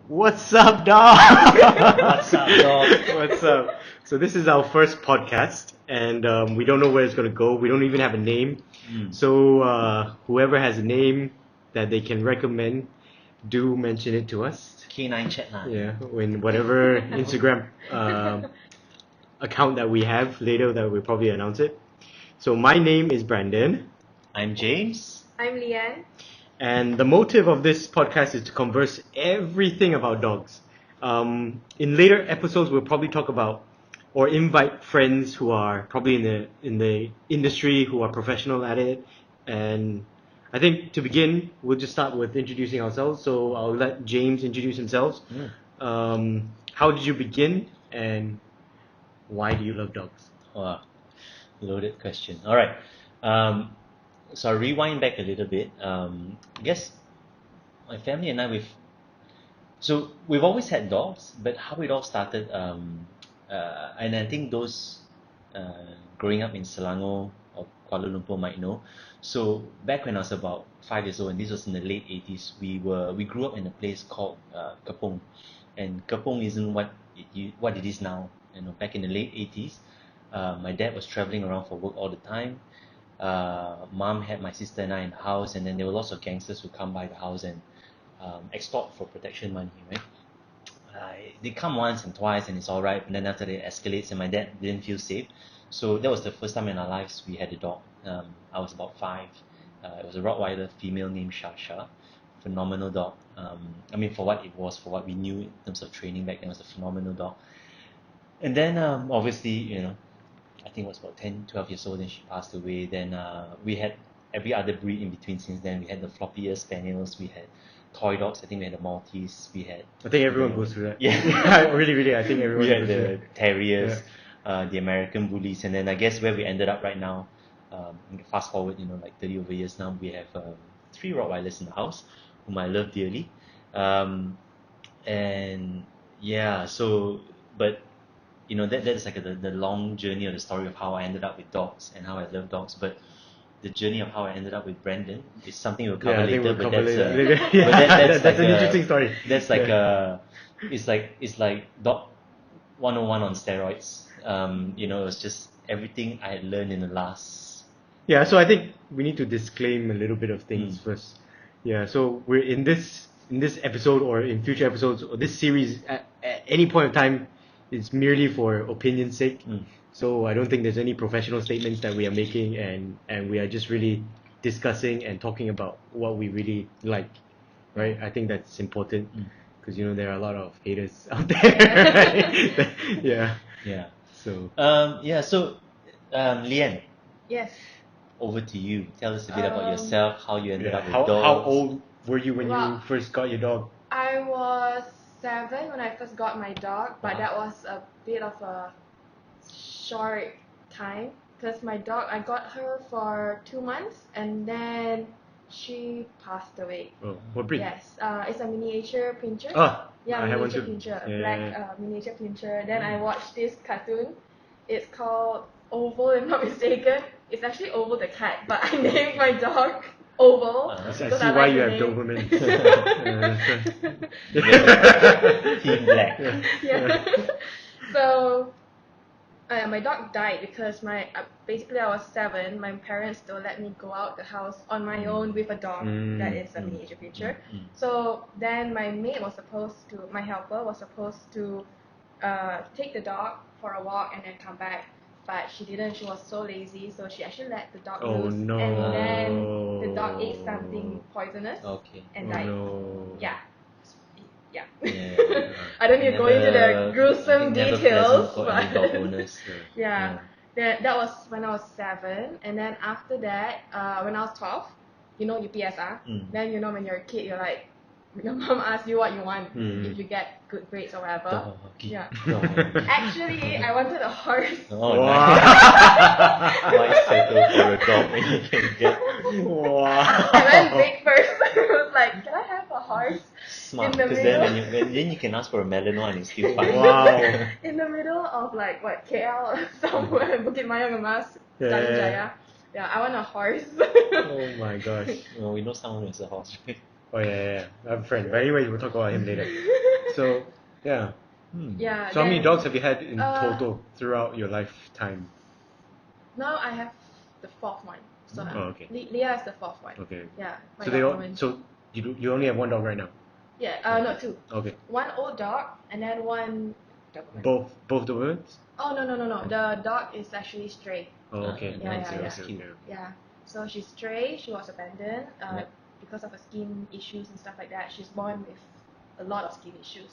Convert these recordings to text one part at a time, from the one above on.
What's up, dog? What's up, dog? What's up? So this is our first podcast, and we don't know where it's gonna go. We don't even have a name. So whoever has a name that they can recommend, do mention it to us. K9 chat line. Yeah, when whatever Instagram account that we have later, that we'll probably announce it. So my name is Brandon. I'm James. I'm Leanne. And the motive of this podcast is to converse everything about dogs. In later episodes, we'll probably talk about or invite friends who are probably in the industry, who are professional at it. And I think to begin, we'll just start with introducing ourselves. So I'll let James introduce himself. How did you begin, and why do you love dogs? Wow, loaded question. All right. So I'll rewind back a little bit. I guess my family and we've always had dogs, but how it all started, and I think those growing up in Selangor or Kuala Lumpur might know. So back when I was about 5 years old, and this was in the late 80s, we grew up in a place called Kepong, and Kepong isn't what it is now. You know, back in the late 80s, my dad was traveling around for work all the time. Mom had my sister and I in the house, and then there were lots of gangsters who come by the house and extort for protection money, right? They come once and twice and it's alright, but then after that it escalates and my dad didn't feel safe. So that was the first time in our lives we had a dog. I was about 5. It was a Rottweiler female named Shasha. Phenomenal dog. For what it was, for what we knew in terms of training back then, it was a phenomenal dog. And then obviously, I think it was about 10, 12 years old, and she passed away. Then we had every other breed in between since then. We had the floppy ear spaniels, we had toy dogs, I think we had the Maltese, we had... I think everyone goes through that. Yeah. really, I think everyone we had goes through the terriers, the American bullies, and then I guess where we ended up right now, fast forward, like 30 over years now, we have 3 Rottweilers in the house, whom I love dearly. That's like the long journey of the story of how I ended up with dogs and how I love dogs. But the journey of how I ended up with Brandon is something we'll cover later. That's an interesting story. That's like it's like dog 101 on steroids. It was just everything I had learned in the last. Yeah, so I think we need to disclaim a little bit of things first. Yeah, so we're in this episode or in future episodes or this series at any point of time. It's merely for opinion's sake. So I don't think there's any professional statements that we are making, and we are just really discussing and talking about what we really like, right? I think that's important because there are a lot of haters out there. Right? Yeah. So Leanne. Yes. Over to you. Tell us a bit about yourself, how you ended up with dogs. How old were you when you first got your dog? I was 7 when I first got my dog, but that was a bit of a short time because my dog, I got her for 2 months and then she passed away. Oh, what breed? Yes, it's a miniature pinscher. Oh, yeah, I miniature pinscher, black miniature pinscher. Then I watched this cartoon. It's called Oval, if I'm not mistaken. It's actually Oval the cat, but I named my dog Oval. I see why you have Doberman. Team Black. Yeah. So my dog died because basically I was 7. My parents don't let me go out the house on my own with a dog that is a miniature pinscher. So then my helper was supposed to take the dog for a walk and then come back. But she didn't. She was so lazy, so she actually let the dog loose. No. And then the dog ate something poisonous and died. No. Yeah. I don't need to go into the gruesome details. But dog owners, that was when I was 7. And then after that, when I was 12, UPSR. Then when you're a kid, you're like, your mom asks you what you want if you get good grades or whatever. Actually, I wanted a horse. Oh, nice. Why settle for a dog when you can get? Wow. I went big first. I was like, can I have a horse? Smart, because then you can ask for a melon one and it's still fine. Wow. In the middle of KL or somewhere, Bukit Mayang Emas, Jaya. Yeah, I want a horse. Oh my gosh. We know someone who has a horse, right? Oh yeah. I have a friend. But anyways, we'll talk about him later. So yeah. Yeah. So how many then, dogs have you had in uh, total throughout your lifetime? Now I have the fourth one. So Oh, okay. Leah is the fourth one. Okay. Yeah. My So they dog don't. Owen. So you only have one dog right now. Yeah. No, two. Okay. One old dog and then one Doberman. Both the words. Oh no. The dog is actually stray. Oh, okay. Yeah, That's yeah, that's yeah. cute. Yeah. So she's stray. She was abandoned Yep. because of her skin issues and stuff like that. She's born with a lot of skin issues.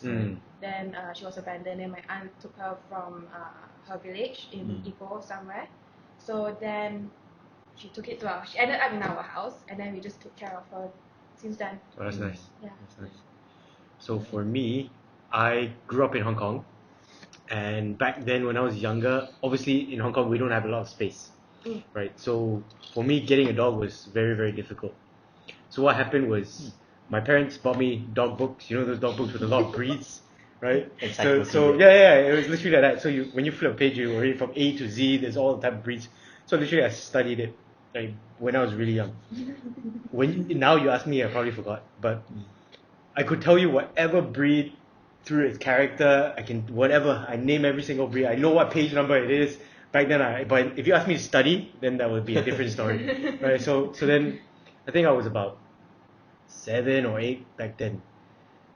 Then she was abandoned, and my aunt took her from her village in Ipoh somewhere. So then she took it to our. She ended up in our house, and then we just took care of her since then. Oh, that's nice. Yeah. That's nice. So for me, I grew up in Hong Kong, and back then when I was younger, obviously in Hong Kong we don't have a lot of space, right? So for me, getting a dog was very, very difficult. So what happened was my parents bought me dog books. You know those dog books with a lot of breeds, right? So yeah, it was literally like that. So when you flip a page, you read from A to Z. There's all the type of breeds. So literally, I studied it like when I was really young. Now you ask me, I probably forgot, but I could tell you whatever breed through its character. I name every single breed. I know what page number it is. Back then, but if you ask me to study, then that would be a different story, right? So then, I think I was about 7 or 8 back then.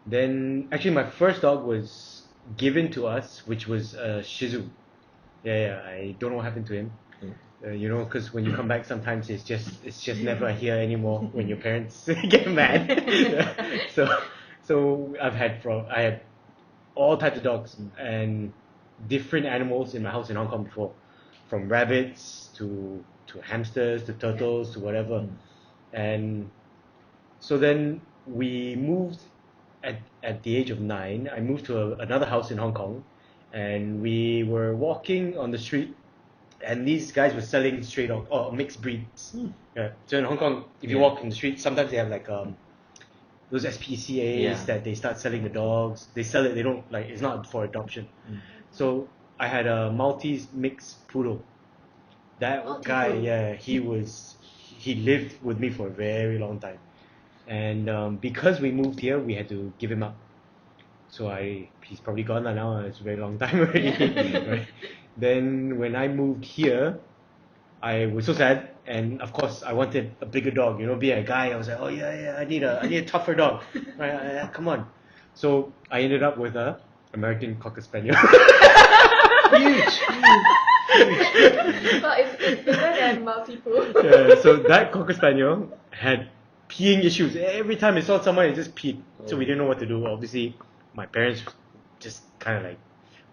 Then actually, my first dog was given to us, which was a Shih Tzu. Yeah, I don't know what happened to him. Because when you come back, sometimes it's just never here anymore when your parents get mad. So I had all types of dogs and different animals in my house in Hong Kong before, from rabbits to hamsters to turtles to whatever, and so then we moved at the age of 9. I moved to another house in Hong Kong, and we were walking on the street. And these guys were selling stray dog or mixed breeds. Yeah. So in Hong Kong, if you walk in the street, sometimes they have like those SPCAs that they start selling the dogs. They sell it. They don't like it's not for adoption. So I had a Maltese mixed poodle. That guy, he lived with me for a very long time, and because we moved here, we had to give him up. So he's probably gone now. It's a very long time already. Right? Then when I moved here, I was so sad, and of course I wanted a bigger dog. Being a guy, I was like, oh yeah, I need a tougher dog. Right? Come on. So I ended up with a American Cocker Spaniel. Huge. Well, it's bigger than multiple. Yeah, so that Cocker Spaniel had peeing issues. Every time it saw someone, it just peed. So we didn't know what to do. Obviously, my parents just kind of like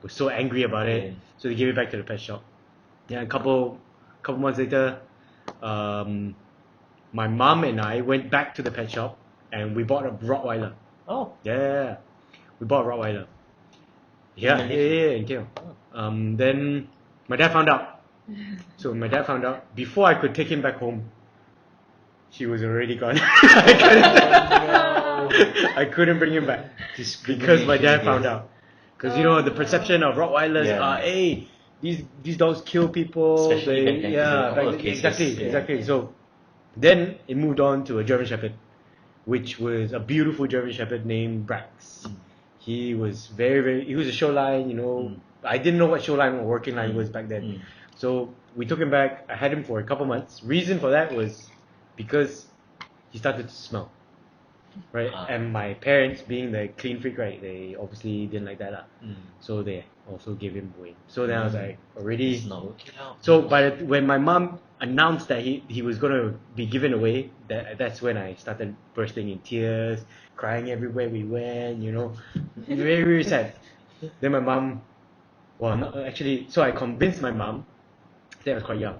were so angry about it, so they gave it back to the pet shop. Yeah, a couple months later, my mom and I went back to the pet shop and we bought a Rottweiler. Oh. Yeah, we bought a Rottweiler. Yeah, in KL. Then my dad found out. So my dad found out before I could take him back home. She was already gone. I couldn't bring him back because my dad found out. Because the perception of Rottweilers are, hey, these dogs kill people. Especially Exactly. So then it moved on to a German Shepherd, which was a beautiful German Shepherd named Brax. He was he was a show line. I didn't know what show line or working line was back then. So we took him back. I had him for a couple months. Reason for that was because he started to smell. Right, and my parents, being the clean freak, right, they obviously didn't like that, so they also gave him away. So then I was like, already. It's not working out. So when my mom announced that he was gonna be given away, that's when I started bursting in tears, crying everywhere we went. Very, very sad. Then my mom, so I convinced my mom. I think I was quite young.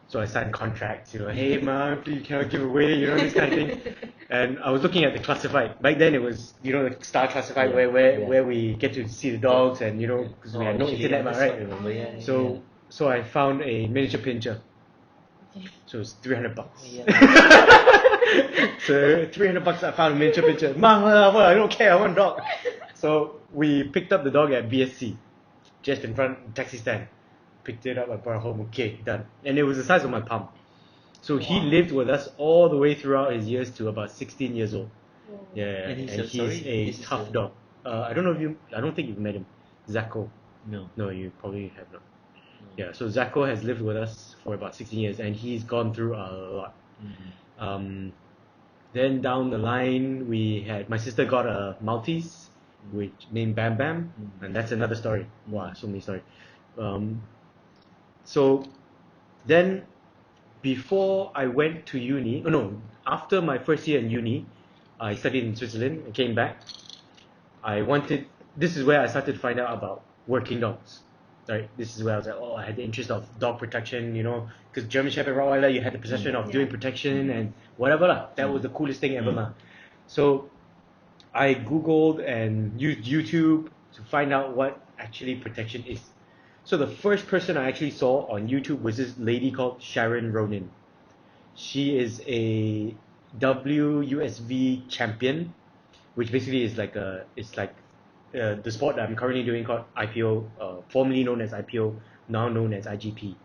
So I signed contracts, hey mom, you cannot give away, this kind of thing. And I was looking at the classified. Back then it was, the Star Classified where we get to see the dogs and, because we had no internet, right? So I found a miniature pinscher. So it's $300. So $300 I found a miniature pinscher. Mom, I don't care, I want a dog. So we picked up the dog at BSC, just in front of the taxi stand. Picked it up, I brought it home, okay, done. And it was the size of my palm. So he lived with us all the way throughout his years to about 16 years old. Yeah, and he's a tough dog. I don't know if you. I don't think you've met him. Zacko. No. No, you probably have not. No. Yeah. So Zacko has lived with us for about 16 years, and he's gone through a lot. Then down the line, we had my sister got a Maltese, which named Bam Bam, and that's another story. Wow, so many stories. So then, before I went to uni, after my first year in uni, I studied in Switzerland. I came back. This is where I started to find out about working dogs. Right, this is where I was like, I had the interest of dog protection, because German Shepherd Rottweiler, you had the possession of doing protection and whatever lah. That was the coolest thing ever lah. So I googled and used YouTube to find out what actually protection is. So the first person I actually saw on YouTube was this lady called Sharon Ronin. She is a WUSV champion, which basically is like the sport that I'm currently doing called IPO, formerly known as IPO, now known as IGP,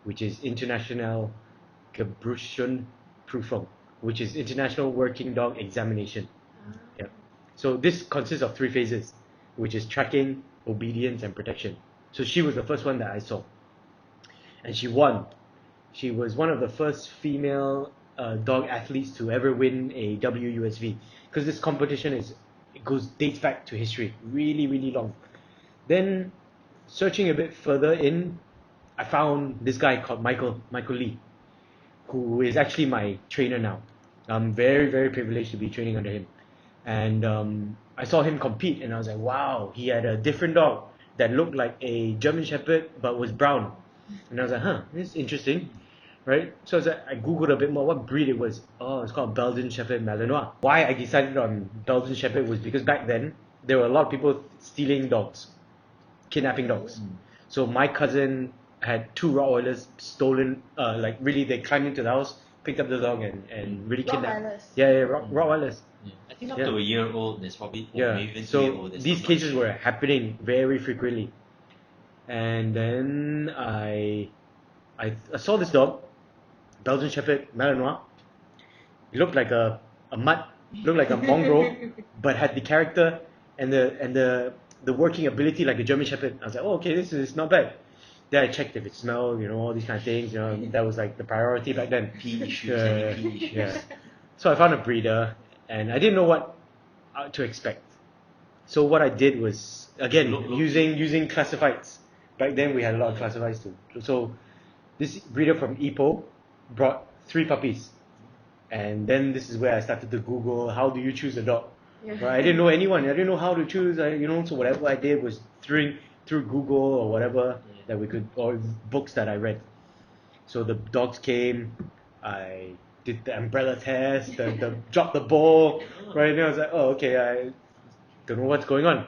which is International Gebrauchsprüfung, which is International Working Dog Examination. Yeah. So this consists of 3 phases, which is tracking, obedience, and protection. So she was the first one that I saw, and she won. She was one of the first female dog athletes to ever win a WUSV, because this competition dates back to history, really, really long. Then, searching a bit further in, I found this guy called Michael Lee, who is actually my trainer now. I'm very, very privileged to be training under him. And I saw him compete, and I was like, wow, he had a different dog that looked like a German Shepherd but was brown. And I was like, this is interesting. Right? So I googled a bit more what breed it was. It's called Belgian Shepherd Malinois. Why I decided on Belgian Shepherd was because back then there were a lot of people stealing dogs, kidnapping dogs. So my cousin had 2 Rottweilers stolen. They climbed into the house, picked up the dog, and really kidnapped. Rottweilers. Yeah, Rottweilers. Yeah. I think up to a year old, there's probably maybe even 2 year So old. these cases were happening very frequently, and then I saw this dog. Belgian Shepherd Malinois. He looked like a mutt, looked like a mongrel, but had the character and the working ability like a German Shepherd. I was like, okay, this is not bad. Then I checked if it smelled, all these kind of things. That was like the priority back then. Pee issues. Yeah. So I found a breeder, and I didn't know what to expect. So what I did was again using classifieds. Back then we had a lot of classifieds too. So this breeder from Ipoh brought 3 puppies, and then this is where I started to Google how do you choose a dog. Right? I didn't know anyone. I didn't know how to choose. So whatever I did was through Google or whatever that we could, or books that I read. So the dogs came. I did the umbrella test, the dropped the ball. Right, and I was like, okay, I don't know what's going on,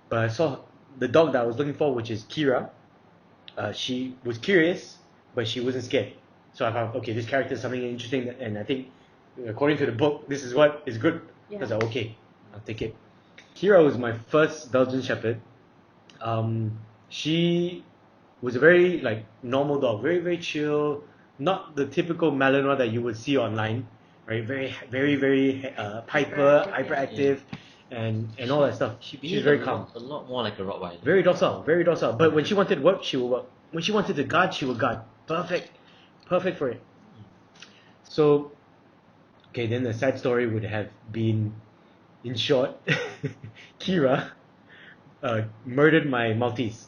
but I saw the dog that I was looking for, which is Kira. She was curious, but she wasn't scared. So I found, okay, this character is something interesting, and I think, according to the book, this is what is good. I was like, okay, I'll take it. Kira was my first Belgian Shepherd. She was a very normal dog, very, very chill, not the typical Malinois that you would see online, right? Very, very, very hyperactive, and all that stuff. She's very calm. A lot more like a Rottweiler. Very docile, very docile. But when she wanted work, she would work. When she wanted to guard, she would guard. Perfect for it. So, okay, then the sad story would have been, in short, Kira murdered my Maltese.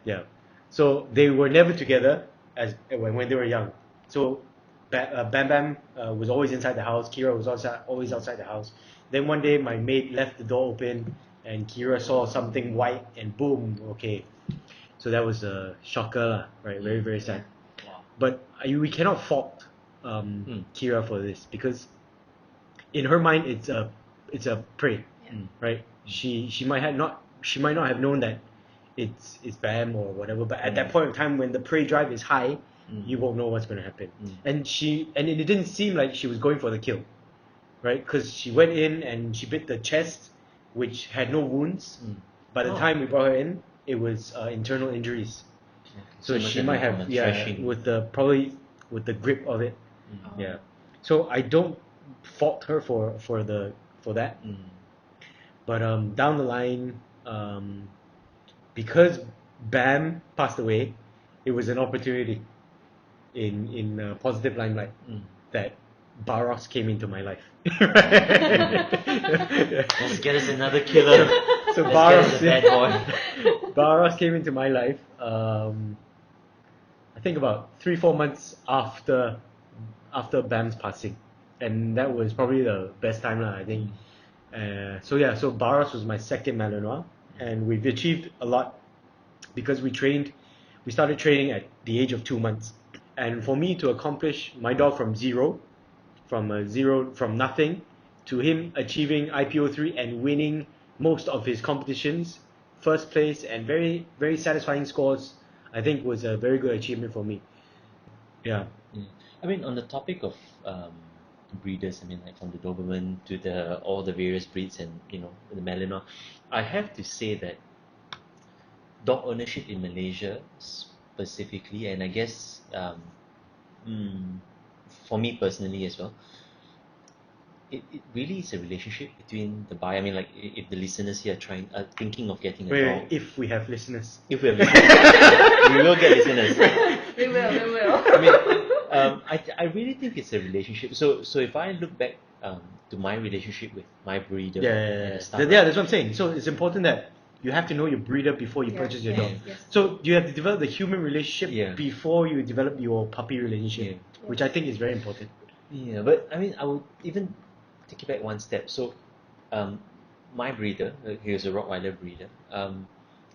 Yeah. So they were never together when they were young. So Bam Bam was always inside the house. Kira was always outside the house. Then one day my maid left the door open, and Kira saw something white, and boom, okay. So that was a shocker lah, right? Very, very sad. But we cannot fault Kira for this, because in her mind it's a prey, right? She might not have known that it's Bam or whatever, but at that point in time when the prey drive is high, you won't know what's going to happen. And it didn't seem like she was going for the kill, right? Because she went in and she bit the chest, which had no wounds. By the time we brought her in, it was internal injuries. So she might have with the grip of it. So I don't fault her for that. But down the line, because Bam passed away, it was an opportunity in positive limelight that Baros came into my life. Let's get us another killer. So Let's Baros, get us a bad boy. Baros came into my life. I think about 3-4 months after Bam's passing, and that was probably the best time I think. So Baros was my second Malinois, and we've achieved a lot because we started training at the age of 2 months, and for me to accomplish my dog from nothing to him achieving IPO3 and winning most of his competitions, first place and very very satisfying scores, I think was a very good achievement for me. Yeah. I mean, on the topic of breeders, I mean, like from the Doberman to all the various breeds and the Malinois, I have to say that dog ownership in Malaysia specifically, and I guess for me personally as well, it really is a relationship between the buyer. I mean, like if the listeners here are thinking of getting a dog. If we have listeners. If we have listeners. We will get listeners. We will. I mean, I really think it's a relationship. So if I look back to my relationship with my breeder and the stuff, that's what I'm saying. So it's important that you have to know your breeder before you purchase your dog. Yes. So you have to develop the human relationship before you develop your puppy relationship, which I think is very important. Yeah, but I mean, I would even take it back one step. So, my breeder, he was a Rottweiler breeder.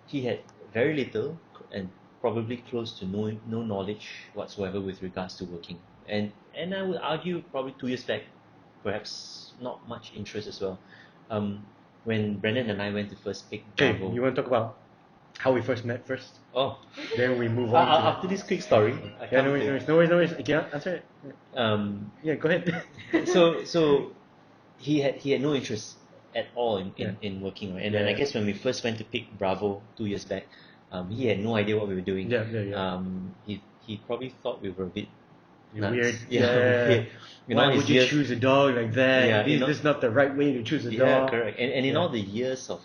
He had very little and probably close to no knowledge whatsoever with regards to working. And I would argue probably 2 years back, perhaps not much interest as well. When Brendan and I went to first pick Bravo. You want to talk about how we first met first? Oh. Then we move on. After this quick story. No worries. Yeah, answer it. Yeah, go ahead. So he had no interest at all in working, right? And then I guess when we first went to pick Bravo 2 years back, he had no idea what we were doing. He probably thought we were a bit nuts. Weird. Weird. Why would you choose a dog like that? This is not the right way to choose a dog. Yeah, correct. And in all the years of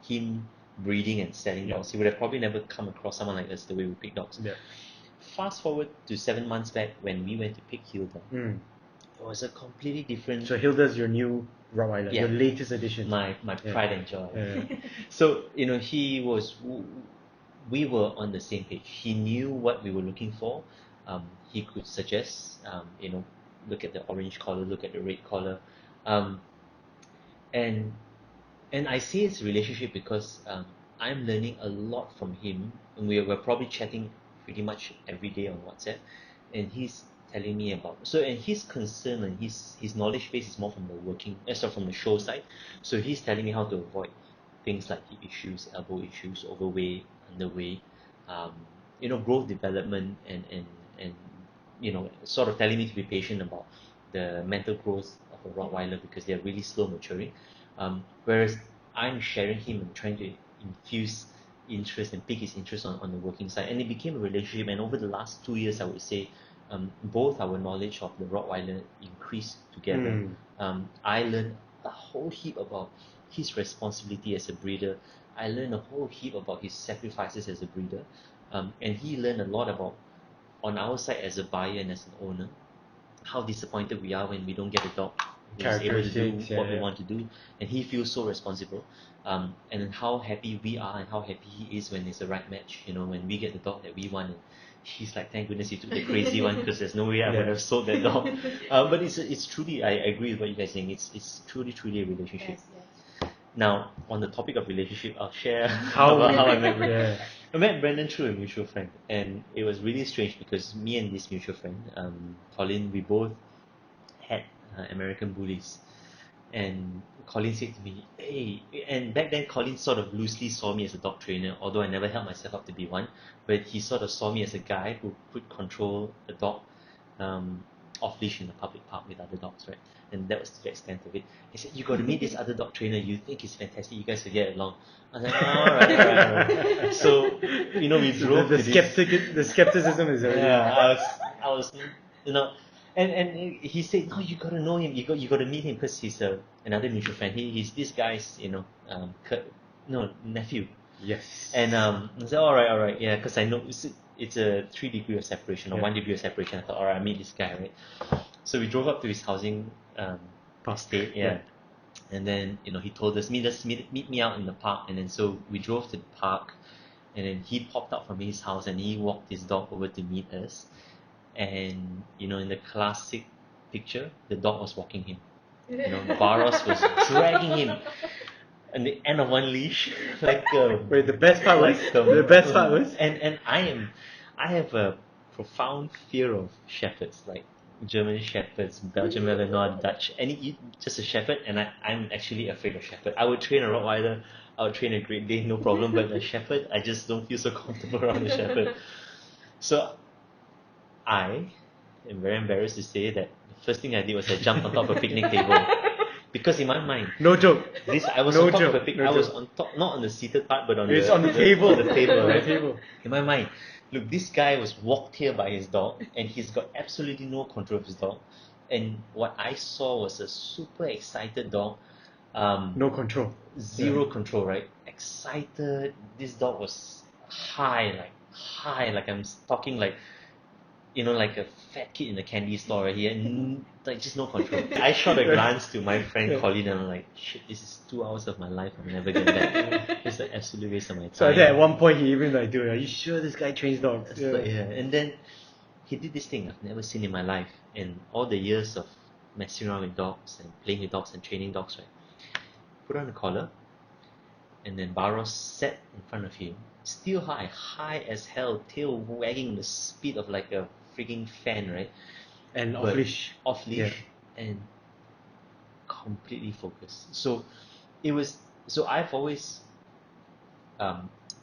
him breeding and selling dogs, he would have probably never come across someone like us the way we pick dogs. Yeah. Fast forward to 7 months back when we went to pick Hilda. It was a completely different. So Hilda's your new Rottweiler, your latest edition. My pride and joy. So we were on the same page. He knew what we were looking for. He could suggest, look at the orange collar, look at the red collar, and I say it's a relationship because I'm learning a lot from him, and we're probably chatting pretty much every day on WhatsApp, and he's telling me about and his concern and his knowledge base is more from from the show side. So he's telling me how to avoid things like hip issues, elbow issues, overweight, underweight, growth development and sort of telling me to be patient about the mental growth of a Rottweiler because they're really slow maturing. Whereas I'm sharing him and trying to infuse interest and pick his interest on the working side, and it became a relationship. And over the last 2 years, I would say both our knowledge of the Rottweiler increased together. I learned a whole heap about his responsibility as a breeder. I learned a whole heap about his sacrifices as a breeder, and he learned a lot about on our side as a buyer and as an owner, how disappointed we are when we don't get a dog who's able to do what we want to do, and he feels so responsible. And then how happy we are and how happy he is when it's the right match. When we get the dog that we want, and he's like, thank goodness you took the crazy one because there's no way I would have sold that dog. But it's truly, I agree with what you guys are saying. It's truly a relationship. Yes. Now, on the topic of relationship, I'll share how I met Brendan. I met Brendan through a mutual friend, and it was really strange because me and this mutual friend, Colin, we both had American Bullies. And Colin said to me, hey, and back then Colin sort of loosely saw me as a dog trainer, although I never held myself up to be one, but he sort of saw me as a guy who could control a dog off leash in a public park with other dogs, right? And that was the extent of it. He said, you got to meet this other dog trainer, you think he's fantastic, you guys will get along. I was like, alright. So, we drove the skepticism is already... Yeah, I was And he said, no, you gotta know him. You gotta meet him because he's another mutual friend. He's this guy's nephew. Yes. And I said, all right, yeah, because I know it's a 3 degree of separation or 1 degree of separation. I thought, all right, I meet this guy, right? So we drove up to his housing estate, yeah. And then he told us, meet me out in the park. And then so we drove to the park, and then he popped out from his house and he walked his dog over to meet us. And in the classic picture, the dog was walking him. Barros was dragging him at the end of one leash, like Wait, the best part was and I have a profound fear of shepherds, like German shepherds, Belgian Malinois, Dutch, just a shepherd, and I'm actually afraid of shepherd. I would train a Rottweiler, I would train a Great Dane, no problem, but a shepherd, I just don't feel so comfortable around a shepherd. So I am very embarrassed to say that the first thing I did was I jumped on top of a picnic table. Because in my mind, no joke. I was on top of a picnic. I was on top, not on the seated part, but on the table. On the table, right? On the table. In my mind, look, this guy was walked here by his dog, and he's got absolutely no control of his dog. And what I saw was a super excited dog. No control. Zero control, right? Excited. This dog was high, like I'm talking like like a fat kid in a candy store. He had like just no control. I shot a glance to my friend Colin, and I'm like, shit, this is 2 hours of my life I'm never getting back. It's an absolute waste of my time. So at one point he even like, dude, are you sure this guy trains dogs? Yeah. And then he did this thing I've never seen in my life. In all the years of messing around with dogs and playing with dogs and training dogs, right? Put on a collar, and then Barros sat in front of him, still high as hell, tail wagging the speed of like a freaking fan, right? And off leash, and completely focused. So it was. So I've always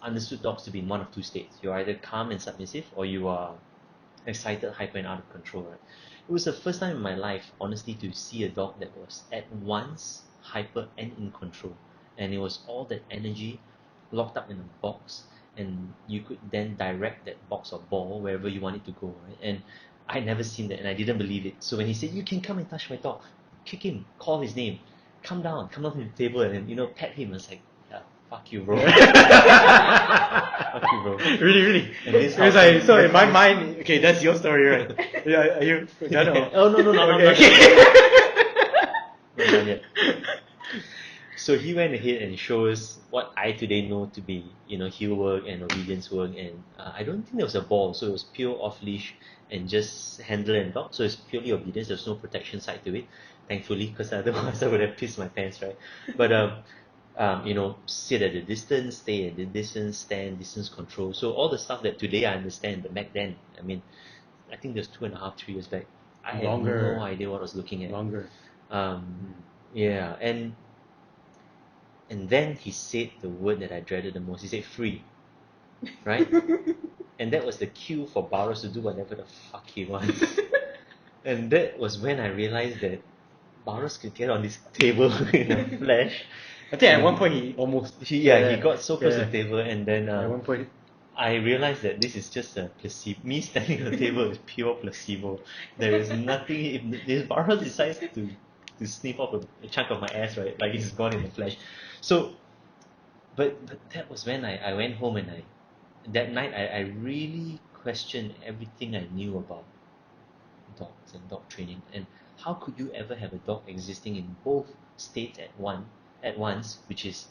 understood dogs to be in one of two states. You're either calm and submissive, or you are excited, hyper, and out of control, right? It was the first time in my life, honestly, to see a dog that was at once hyper and in control, and it was all that energy locked up in a box, and you could then direct that box or ball wherever you want it to go, right? And I'd never seen that, and I didn't believe it. So when he said, you can come and touch my dog, kick him, call his name, come down from the table, and then pet him, I was like, yeah, fuck you, bro. Fuck you, bro. Really. And this so in my mind, okay, that's your story, right? Yeah, are you done? Oh no, not okay. Not done yet. So he went ahead and showed us what I today know to be, heel work and obedience work, and I don't think there was a ball, so it was pure off leash and just handle and dog. So it's purely obedience. There's no protection side to it, thankfully, because otherwise I would have pissed my pants, right? But sit at a distance, stay at the distance, stand, distance control. So all the stuff that today I understand, but back then, I think there's 2.5, 3 years back, I had no idea what I was looking at. Yeah, and then he said the word that I dreaded the most. He said free, right? And that was the cue for Barros to do whatever the fuck he wants. And that was when I realized that Barros could get on this table in a flash. I think at one point he almost... He got so close to the table, and then at one point I realized that this is just a placebo. Me standing on the table is pure placebo. There is nothing... If Barros decides to sniff off a chunk of my ass, right? Like it's gone in a flash. So, but that was when I went home, and that night I really questioned everything I knew about dogs and dog training, and how could you ever have a dog existing in both states at once, which is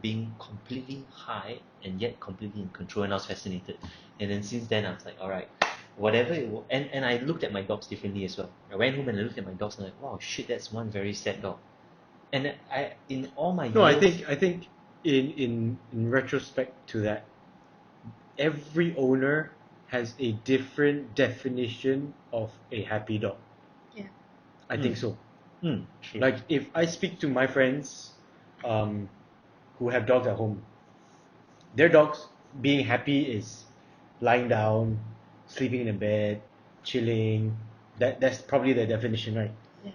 being completely high and yet completely in control. And I was fascinated, and then since then I was like, all right, whatever it was, and I looked at my dogs differently as well. I went home and I looked at my dogs, and I'm like, wow, shit, that's one very sad dog. And in all my years, I think in retrospect to that, every owner has a different definition of a happy dog. Yeah. I think so. True. Like if I speak to my friends who have dogs at home, their dogs being happy is lying down, sleeping in a bed, chilling. That's probably their definition, right? Yeah.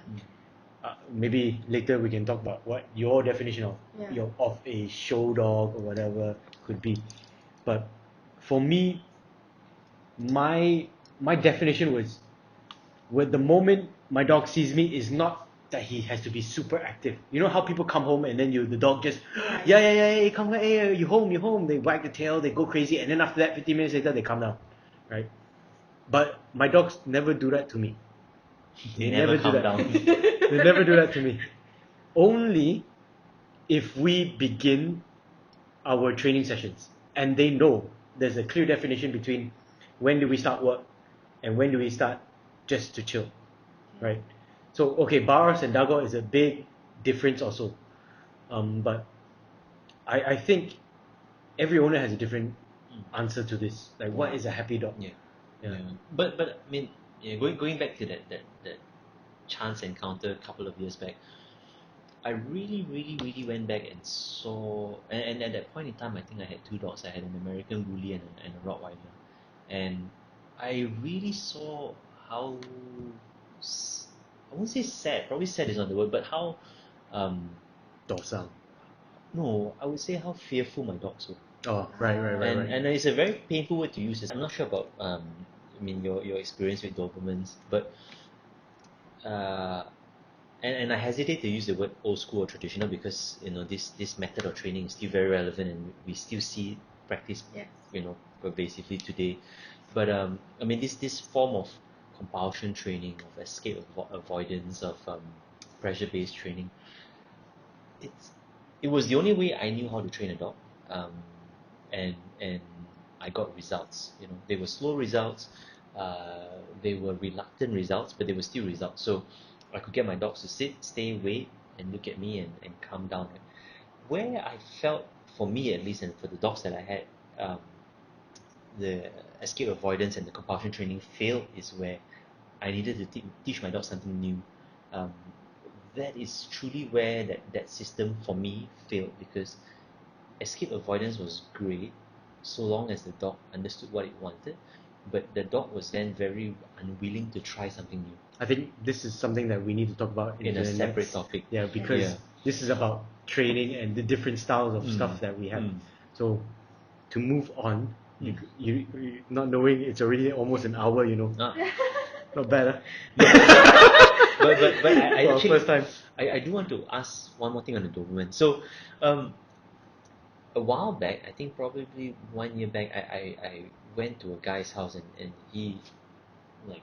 Maybe later we can talk about what your definition of of a show dog or whatever could be. But for me, my definition was With the moment my dog sees me is not that he has to be super active. You know how people come home and then the dog just yeah, come hey, you home. They wag the tail, they go crazy, and then after that 15 minutes later they calm down, right? But my dogs never do that to me. They never do calm that. down. They never do that to me. Only if we begin our training sessions and they know there's a clear definition between when do we start work and when do we start just to chill, right? So okay, bars and dago is a big difference also, but I think every owner has a different answer to this. Like, what is a happy dog? Yeah. But I mean, going back to that chance encounter a couple of years back, I really went back and saw, and at that point in time, I think I had two dogs. I had an American Bully and a Rottweiler, and I really saw how I won't say sad. Probably sad is not the word, but how Docile. no, I would say how fearful my dogs were. Oh, right. And it's a very painful word to use. I'm not sure about I mean your experience with Dobermans, but and I hesitate to use the word old school or traditional because this method of training is still very relevant and we still see practice pervasively today. But I mean this form of compulsion training, of escape avoidance, of pressure based training, it was the only way I knew how to train a dog, and I got results. They were slow results, they were reluctant results, but they were still results. So I could get my dogs to sit, stay, wait, and look at me and calm down. Where I felt, for me at least, and for the dogs that I had, the escape avoidance and the compulsion training failed is where I needed to teach my dog something new. That is truly where that system for me failed, because escape avoidance was great so long as the dog understood what it wanted, but the dog was then very unwilling to try something new. I think this is something that we need to talk about in a separate topic. Yeah, because this is about training and the different styles of stuff that we have. So to move on, you not knowing it's already almost an hour, not bad. But I For our actually, first time. I do want to ask one more thing on the Doberman. So a while back, I think probably 1 year back, I went to a guy's house and he, like,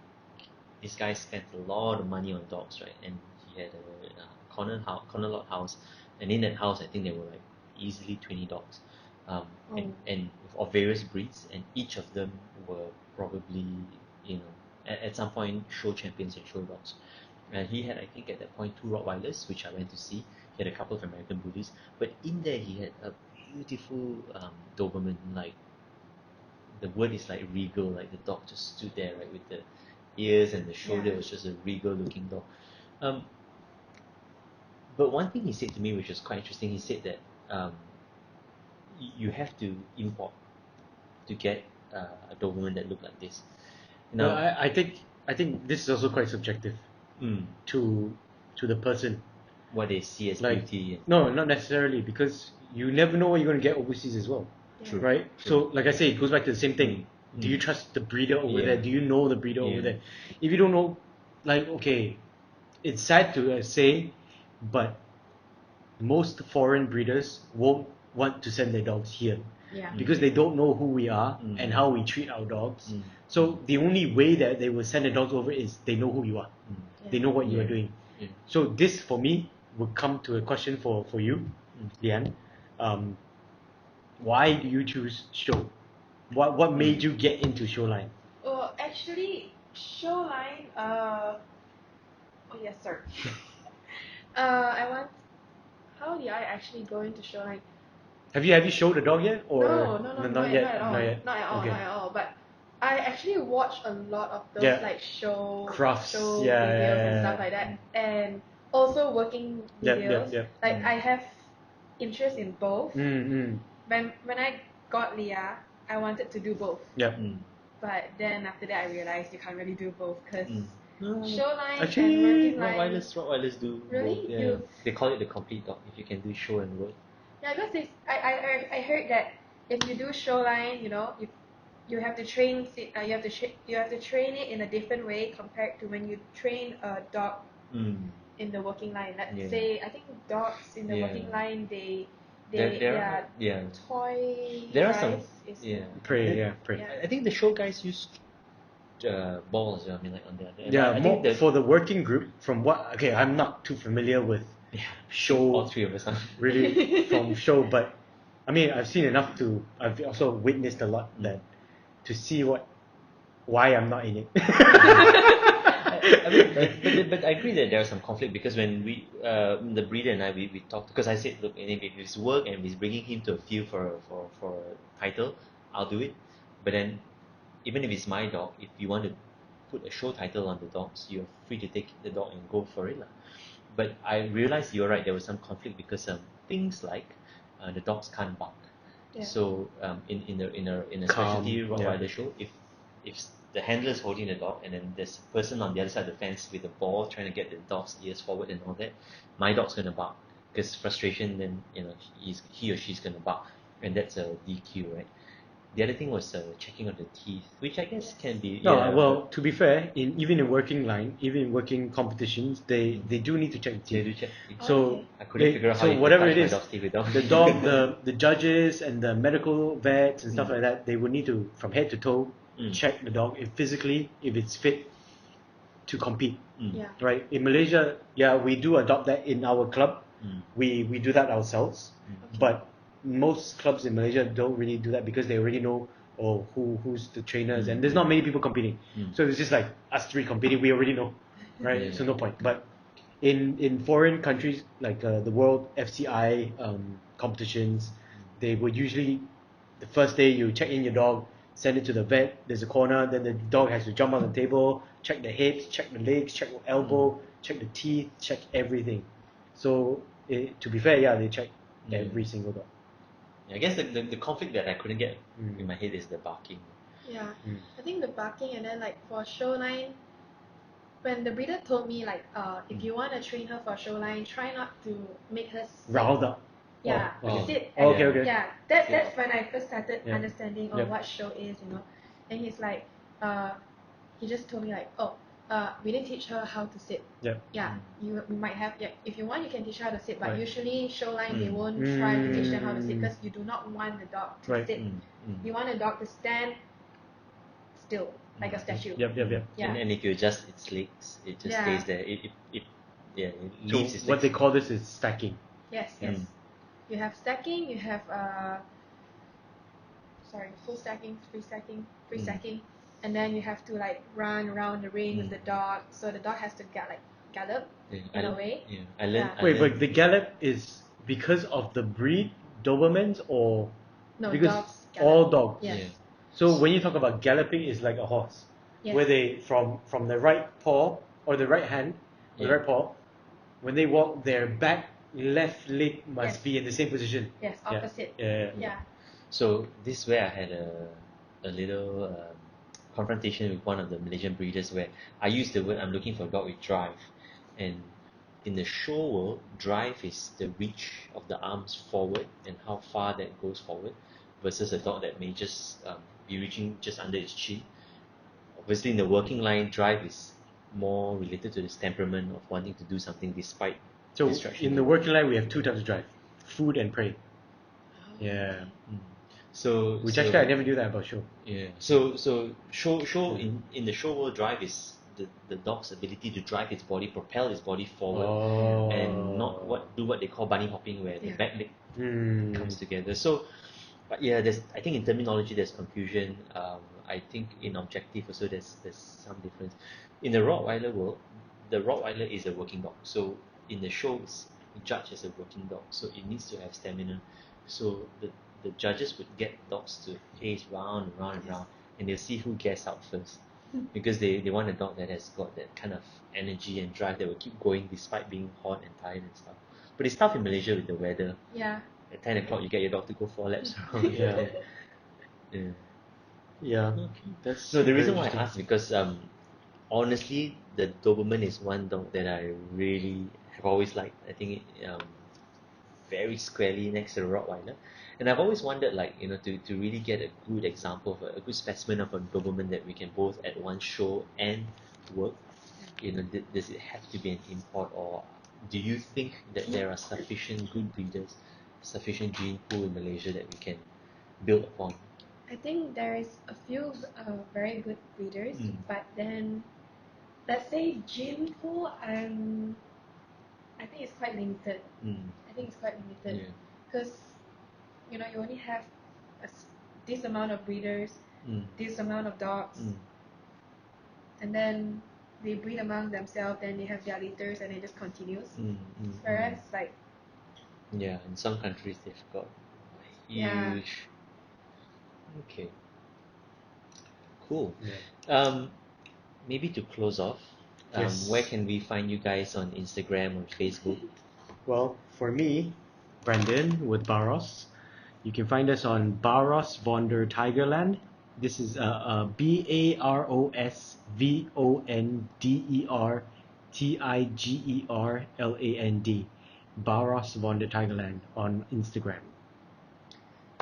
this guy spent a lot of money on dogs, right? And he had a corner lot house, and in that house, I think there were like easily 20 dogs, and of various breeds, and each of them were probably, at some point show champions and show dogs. And he had, I think, at that point 2 Rottweilers, which I went to see. He had a couple of American Bullies, but in there he had a beautiful Doberman. Like, the word is like regal. Like, the dog just stood there, right, with the ears and the shoulder. Was just a regal looking dog. But one thing he said to me, which was quite interesting, he said that you have to import to get a Doberman that looked like this. Now, I think this is also quite subjective to the person. What they see as like, beauty. No, not necessarily, because you never know what you're going to get overseas as well. True. Right? True. So, like I say, it goes back to the same thing. Do you trust the breeder over there? Do you know the breeder over there? If you don't know, like, okay, it's sad to say, but most foreign breeders won't want to send their dogs here because they don't know who we are and how we treat our dogs. So the only way that they will send their dogs over is they know who you are. They know what you are doing. So this, for me, will come to a question for you, Lian. Why do you choose show? What made you get into Showline? Well, actually, Showline. Oh yes, sir. How did I actually go into Showline? Have you showed the dog yet? Or no, not yet. Not at all. But I actually watch a lot of those like show crafts, videos and stuff like that, and also working videos. Like, I have interest in both. When I got Leah, I wanted to do both. But then after that, I realized you can't really do both because Showline and working line. Rottweilers do really both. Yeah. They call it the complete dog if you can do show and work. Yeah, because I heard that if you do Showline, you have to train you have to train it in a different way compared to when you train a dog in the working line. Let's say I think dogs in the working line they toy there are drive some is Prey. I think the show guys use balls. I mean, like on the other. Yeah, I more think for the working group. From what? Okay, I'm not too familiar with show. all three of us. Really from show, but I mean, I've seen enough to. I've also witnessed a lot that to see why I'm not in it. I mean, but I agree that there's some conflict because when the breeder and I, we talked, because I said, look, if it's work and it's bringing him to a field for a title, I'll do it. But then, even if it's my dog, if you want to put a show title on the dogs, you're free to take the dog and go for it, lah. But I realized you're right. There was some conflict because things like the dogs can't bark. Yeah. So in a specialty Rottweiler show, if the handler is holding the dog and then there's a person on the other side of the fence with a ball trying to get the dog's ears forward and all that, my dog's gonna bark because frustration. Then he or she's gonna bark, and that's a DQ, right? The other thing was checking on the teeth, which I guess can be. No, yeah, well, to be fair, even in working line, even in working competitions, they do need to check the they teeth. do check. So I couldn't figure out how so you whatever could it touch is, my dog's teeth without the dog, the judges and the medical vets and stuff like that, they would need to, from head to toe, check the dog if it's fit to compete. Yeah. Right? In Malaysia, we do adopt that in our club. We do that ourselves, but most clubs in Malaysia don't really do that because they already know who's the trainers, and there's not many people competing. So it's just like us three competing. We already know, right? So no point. But in foreign countries like the World FCI competitions, they would usually the first day you check in your dog, send it to the vet. There's a corner, then the dog has to jump on the table, check the hips, check the legs, check the elbow, check the teeth, check everything. So to be fair, they check every single dog. I guess the conflict that I couldn't get in my head is the barking. Yeah, I think the barking, and then like for show line, when the breeder told me like if you want to train her for show line, try not to make her sit. Riled up. Yeah, sit. Okay. Yeah, that's when I first started understanding what show is, And he's like, he just told me like, we didn't teach her how to sit. Yeah, you might have. Yeah, if you want, you can teach her how to sit. But usually, show line they won't try to teach them how to sit because you do not want the dog to sit. You want a dog to stand still like a statue. Yep. Yeah. And if you adjust its legs, it just stays there. It leaves its what legs. they call this is stacking. Yes. You have stacking. You have full stacking, free stacking, and then you have to like run around the ring with the dog. So the dog has to gallop in a way. Yeah, I learned. Wait, but the gallop is because of the breed, Dobermans, or No, because dogs gallop. all dogs. Yes. Yeah. So when you talk about galloping, it's like a horse, where they from the right paw or the right hand, or the right paw, when they walk, their back left leg must be in the same position. Yes, opposite. Yeah. So this is where I had a little confrontation with one of the Malaysian breeders where I used the word I'm looking for a dog with drive, and in the show world, drive is the reach of the arms forward and how far that goes forward, versus a dog that may just be reaching just under its chin. Obviously, in the working line, drive is more related to this temperament of wanting to do something despite So distraction. in the working line, we have two types of drive: food and prey. Yeah. So Which actually I never knew that about show. Yeah. So show in the show world, drive is the dog's ability to drive its body, propel its body forward, and not do what they call bunny hopping, where the back leg comes together. So, but there's I think in terminology there's confusion. I think in objective also there's some difference. In the Rottweiler world, the Rottweiler is a working dog. So in the show, it's judged as a working dog. So it needs to have stamina. So the judges would get dogs to pace round and round and round, and they'll see who gets out first, because they want a dog that has got that kind of energy and drive that will keep going despite being hot and tired and stuff. But it's tough in Malaysia with the weather. Yeah. At 10 o'clock, you get your dog to go 4 laps around. That's so the reason why I asked because honestly, the Doberman is one dog that I really have always liked. I think very squarely next to the Rottweiler. And I've always wondered, like, you know, to really get a good example of a good specimen of a Doberman that we can both at once show and work, you know, does it have to be an import, or do you think that there are sufficient good breeders, sufficient gene pool in Malaysia that we can build upon? I think there is a few very good breeders, but then let's say gene pool, I think it's quite limited. I think it's quite limited because you know you only have this amount of breeders, this amount of dogs, and then they breed among themselves, then they have their litters, and it just continues. Whereas like in some countries they've got huge. Okay. Cool. Maybe to close off, where can we find you guys on Instagram or Facebook? Well, for me, Brandon with Barros, you can find us on Barros Vonder Tigerland. This is BarosVonderTigerland, Barros Vonder Tigerland on Instagram.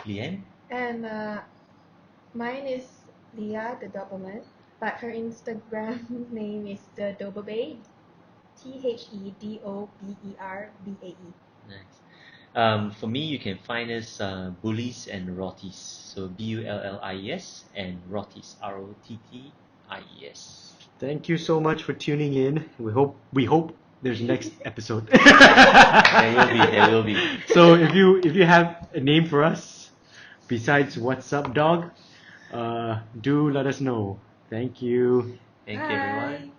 Leanne? And mine is Leah the Doberman, but her Instagram name is the Doberbae, TheDoberbae. Nice. For me, you can find us Bullies and Rotties. So Bullies and Rotties, Rotties. Thank you so much for tuning in. We hope there's next episode. There will be. So if you have a name for us besides What's Up Dog, do let us know. Thank you. Thank you, everyone.